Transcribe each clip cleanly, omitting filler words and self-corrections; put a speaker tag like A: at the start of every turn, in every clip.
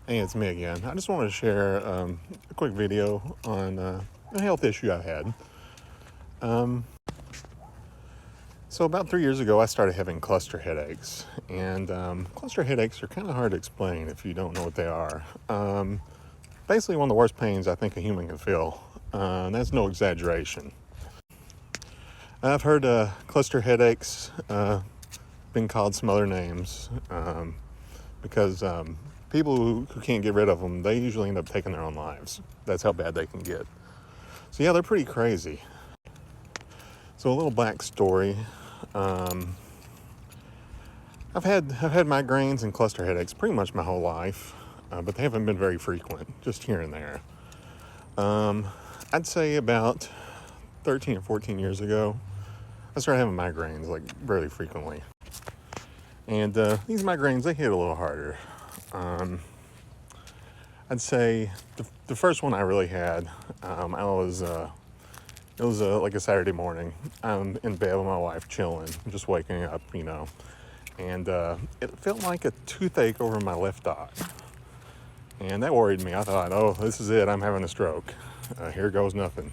A: Hey, it's me again. I just wanted to share a quick video on a health issue I've had. So about 3 years ago, I started having cluster headaches, and cluster headaches are kind of hard to explain if you don't know what they are. Basically, one of the worst pains I think a human can feel, and that's no exaggeration. I've heard cluster headaches been called some other names because people who can't get rid of them, they usually end up taking their own lives. That's how bad they can get. So yeah, they're pretty crazy. So a little backstory. I've had migraines and cluster headaches pretty much my whole life, but they haven't been very frequent, just here and there. I'd say about 13 or 14 years ago, I started having migraines like really frequently. And these migraines, they hit a little harder. I'd say the first one I really had, it was like a Saturday morning. I'm in bed with my wife, chilling, just waking up, and it felt like a toothache over my left eye. And that worried me. I thought, oh, this is it. I'm having a stroke. Here goes nothing.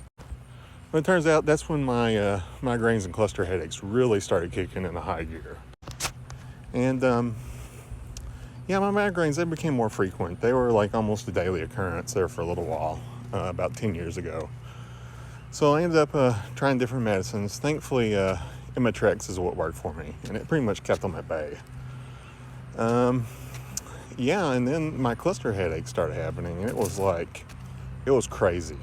A: But it turns out that's when my migraines and cluster headaches really started kicking into high gear. And yeah, my migraines, they became more frequent. They were like almost a daily occurrence there for a little while, about 10 years ago. So I ended up trying different medicines. Thankfully, Imitrex is what worked for me, and it pretty much kept them at bay. Yeah, and then my cluster headache started happening, and it was crazy.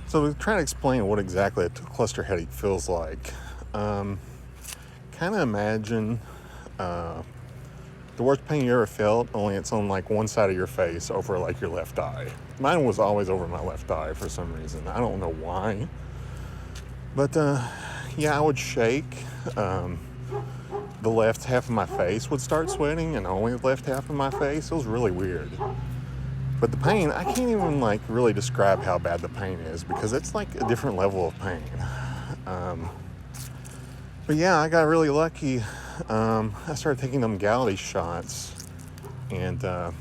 A: So to try to explain what exactly a cluster headache feels like, kind of imagine the worst pain you ever felt, only it's on like one side of your face over like your left eye. Mine was always over my left eye for some reason. I don't know why. But yeah, I would shake. The left half of my face would start sweating, and only the left half of my face. It was really weird. But the pain, I can't even like really describe how bad the pain is because it's like a different level of pain. But yeah, I got really lucky. I started taking them Emgality shots, and I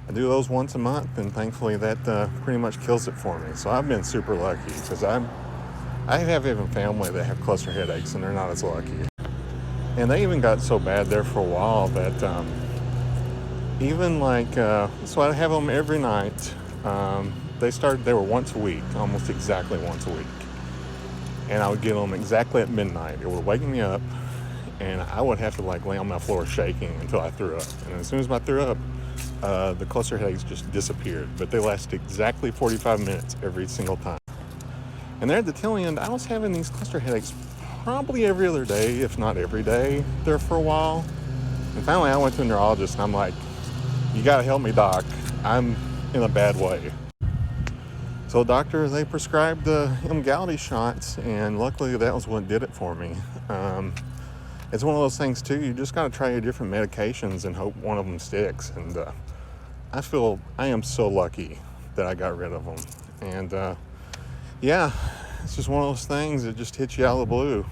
A: do those once a month, and thankfully that pretty much kills it for me. So I've been super lucky because I have even family that have cluster headaches, and they're not as lucky. And they even got so bad there for a while that even like so I have them every night. They were once a week, almost exactly once a week. And I would get them exactly at midnight. It would wake me up, and I would have to like lay on my floor shaking until I threw up. And as soon as I threw up, the cluster headaches just disappeared. But they lasted exactly 45 minutes every single time. And there at the tail end, I was having these cluster headaches probably every other day, if not every day, there for a while. And finally, I went to a neurologist, and I'm like, "You gotta help me, doc. I'm in a bad way." So doctor, they prescribed the Emgality shots, and luckily that was what did it for me. It's one of those things too, you just gotta try your different medications and hope one of them sticks. And I am so lucky that I got rid of them. And yeah, it's just one of those things that just hits you out of the blue.